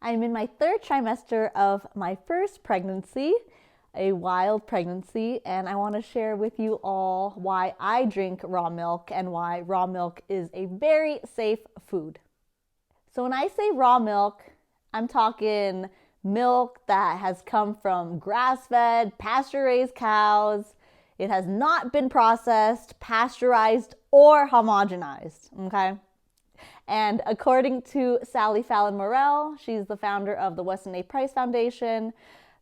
I'm in my third trimester of my first pregnancy, a wild pregnancy, and I want to share with you all why I drink raw milk and why raw milk is a very safe food. So when I say raw milk, I'm talking milk that has come from grass-fed, pasture-raised cows. It has not been processed, pasteurized, or homogenized, okay? And according to Sally Fallon Morell, she's the founder of the Weston A. Price Foundation,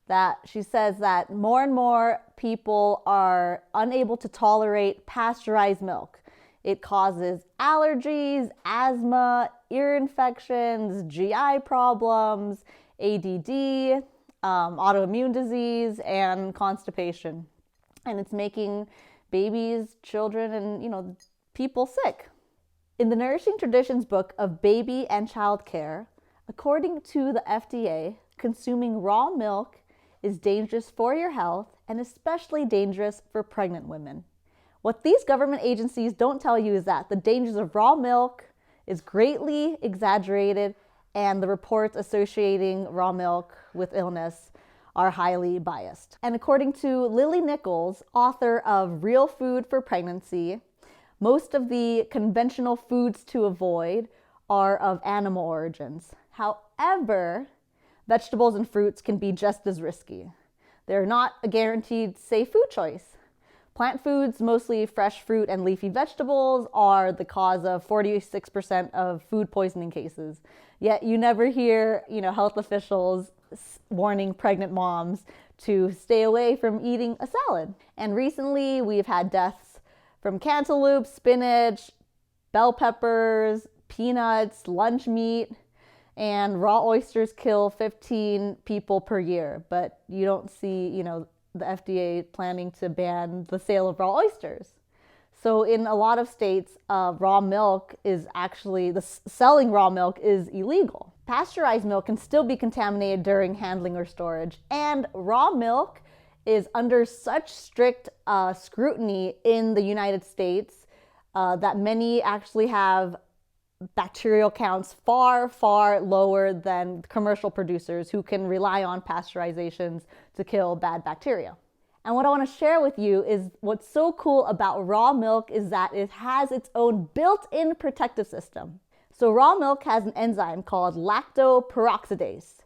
that she says that more and more people are unable to tolerate pasteurized milk. It causes allergies, asthma, ear infections, GI problems, ADD, autoimmune disease, and constipation. And it's making babies, children, and people sick. In the Nourishing Traditions book of Baby and Child Care, according to the FDA, consuming raw milk is dangerous for your health and especially dangerous for pregnant women. What these government agencies don't tell you is that the dangers of raw milk is greatly exaggerated and the reports associating raw milk with illness are highly biased. And according to Lily Nichols, author of Real Food for Pregnancy, most of the conventional foods to avoid are of animal origins. However, vegetables and fruits can be just as risky. They're not a guaranteed safe food choice. Plant foods, mostly fresh fruit and leafy vegetables, are the cause of 46% of food poisoning cases. Yet you never hear, health officials warning pregnant moms to stay away from eating a salad. And recently we've had deaths from cantaloupe, spinach, bell peppers, peanuts, lunch meat, and raw oysters kill 15 people per year. But you don't see, the FDA planning to ban the sale of raw oysters. So in a lot of states, raw milk is actually, selling raw milk is illegal. Pasteurized milk can still be contaminated during handling or storage, and raw milk is under such strict scrutiny in the United States that many actually have bacterial counts far, far lower than commercial producers who can rely on pasteurizations to kill bad bacteria. And what I want to share with you is what's so cool about raw milk is that it has its own built-in protective system. So raw milk has an enzyme called Lactoperoxidase,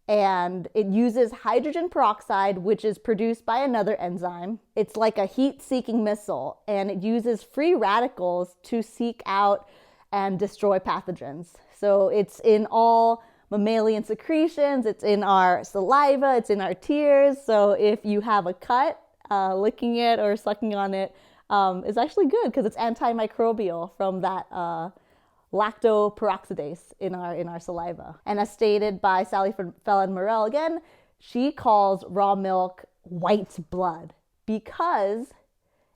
and it uses hydrogen peroxide, which is produced by another enzyme. It's like a heat-seeking missile, and it uses free radicals to seek out and destroy pathogens. So it's in all mammalian secretions, it's in our saliva, it's in our tears. So if you have a cut, licking it or sucking on it is actually good because it's antimicrobial from that lactoperoxidase in our saliva. And as stated by Sally Fallon Morell again, she calls raw milk white blood because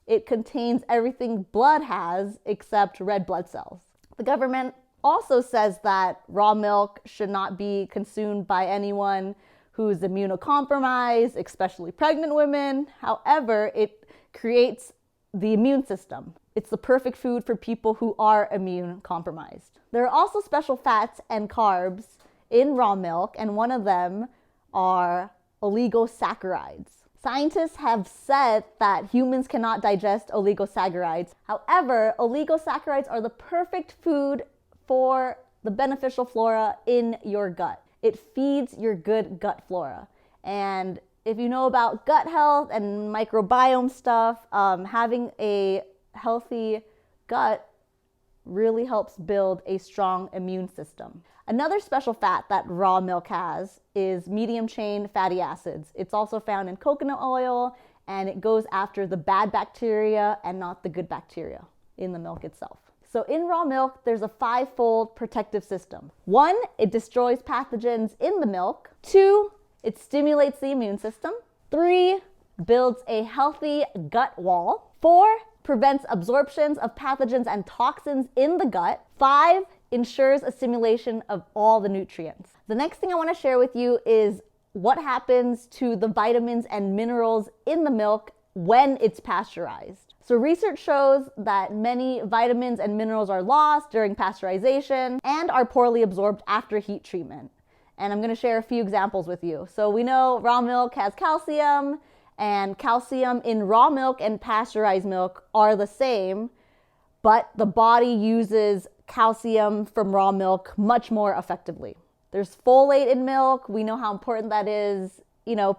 it contains everything blood has except red blood cells. The government also says that raw milk should not be consumed by anyone who's immunocompromised, especially pregnant women. However, it creates the immune system. It's the perfect food for people who are immune compromised. There are also special fats and carbs in raw milk, and one of them are oligosaccharides. Scientists have said that humans cannot digest oligosaccharides. However, oligosaccharides are the perfect food for the beneficial flora in your gut. It feeds your good gut flora. And if you know about gut health and microbiome stuff, having a healthy gut really helps build a strong immune system. Another special fat that raw milk has is medium chain fatty acids. It's also found in coconut oil, and it goes after the bad bacteria and not the good bacteria in the milk itself. So in raw milk, there's a 5-fold protective system. 1, it destroys pathogens in the milk. 2, it stimulates the immune system. 3, builds a healthy gut wall. 4, prevents absorptions of pathogens and toxins in the gut. 5, ensures assimilation of all the nutrients. The next thing I want to share with you is what happens to the vitamins and minerals in the milk when it's pasteurized. So research shows that many vitamins and minerals are lost during pasteurization and are poorly absorbed after heat treatment. And I'm going to share a few examples with you. So we know raw milk has calcium, and calcium in raw milk and pasteurized milk are the same, but the body uses calcium from raw milk much more effectively. There's folate in milk. We know how important that is,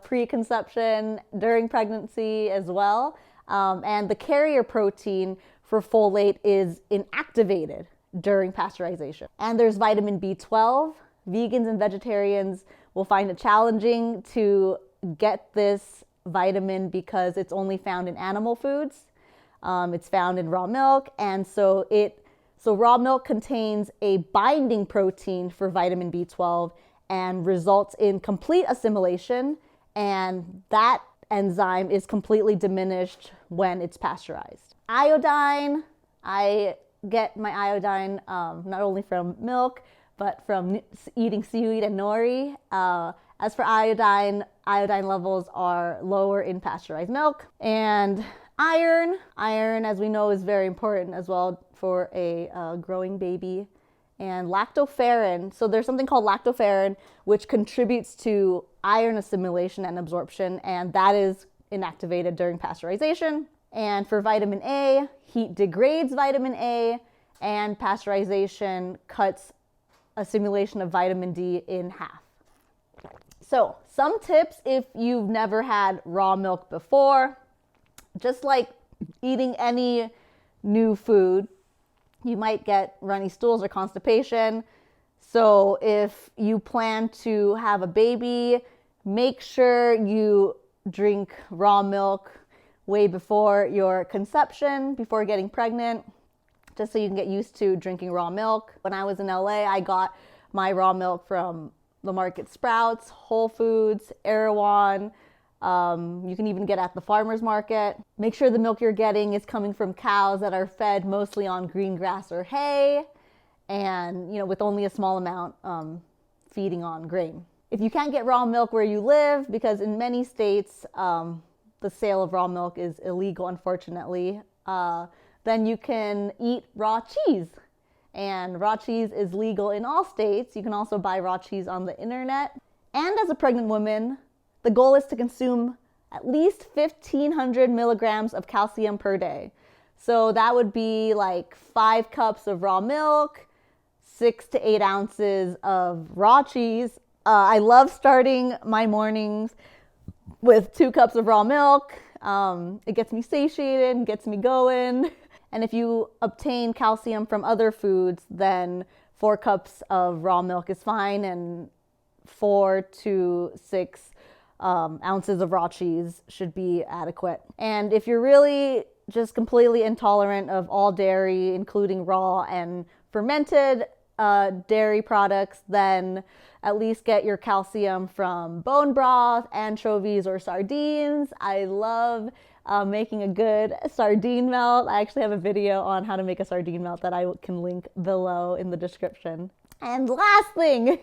pre-conception, during pregnancy as well. And the carrier protein for folate is inactivated during pasteurization. And there's vitamin B12. Vegans and vegetarians will find it challenging to get this vitamin because it's only found in animal foods. It's found in raw milk, and so raw milk contains a binding protein for vitamin B12 and results in complete assimilation, and that enzyme is completely diminished when it's pasteurized. Iodine, I get my iodine not only from milk, but from eating seaweed and nori. As for iodine levels are lower in pasteurized milk. And iron, as we know, is very important as well for a growing baby. And lactoferrin, so there's something called lactoferrin, which contributes to iron assimilation and absorption, and that is inactivated during pasteurization. And for vitamin A, heat degrades vitamin A, and pasteurization cuts assimilation of vitamin D in half. So some tips if you've never had raw milk before. Just like eating any new food, you might get runny stools or constipation. So if you plan to have a baby, make sure you drink raw milk way before your conception, before getting pregnant, just so you can get used to drinking raw milk. When I was in LA, I got my raw milk from the Market Sprouts, Whole Foods, Erewhon. You can even get at the farmer's market. Make sure the milk you're getting is coming from cows that are fed mostly on green grass or hay, and with only a small amount feeding on grain. If you can't get raw milk where you live, because in many states the sale of raw milk is illegal, unfortunately, then you can eat raw cheese. And raw cheese is legal in all states. You can also buy raw cheese on the internet. And as a pregnant woman, the goal is to consume at least 1,500 milligrams of calcium per day. So that would be like 5 cups of raw milk, 6 to 8 ounces of raw cheese. I love starting my mornings with 2 cups of raw milk. It gets me satiated, gets me going. And if you obtain calcium from other foods, then 4 cups of raw milk is fine, and 4 to 6 ounces of raw cheese should be adequate. And if you're really just completely intolerant of all dairy, including raw and fermented dairy products, then at least get your calcium from bone broth, anchovies, or sardines. I love making a good sardine melt. I actually have a video on how to make a sardine melt that I can link below in the description. And last thing,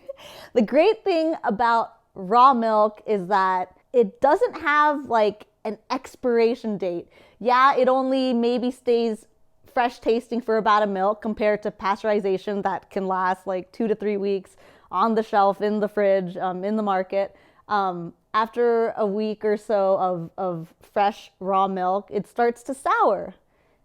the great thing about raw milk is that it doesn't have like an expiration date. Yeah, it only maybe stays fresh tasting for about a milk compared to pasteurization that can last like 2 to 3 weeks on the shelf, in the fridge, in the market. After a week or so of fresh raw milk, it starts to sour.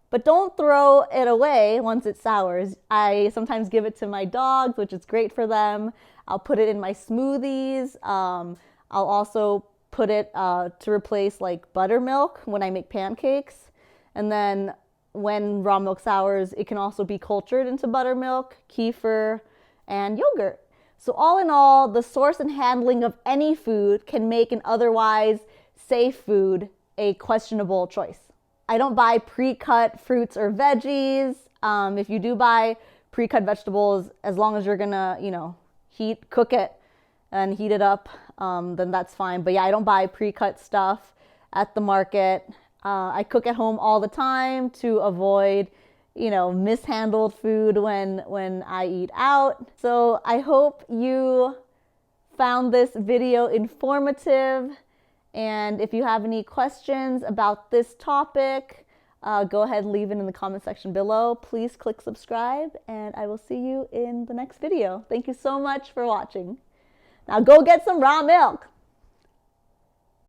But don't throw it away once it sours. I sometimes give it to my dogs, which is great for them. I'll put it in my smoothies. I'll also put it to replace like buttermilk when I make pancakes. And then when raw milk sours, it can also be cultured into buttermilk, kefir, and yogurt. So all in all, the source and handling of any food can make an otherwise safe food a questionable choice. I don't buy pre-cut fruits or veggies. If you do buy pre-cut vegetables, as long as you're gonna, cook it and heat it up, then that's fine. But yeah, I don't buy pre-cut stuff at the market. I cook at home all the time to avoid mishandled food when I eat out. So I hope you found this video informative. And if you have any questions about this topic, go ahead and leave it in the comment section below. Please click subscribe, and I will see you in the next video. Thank you so much for watching. Now go get some raw milk.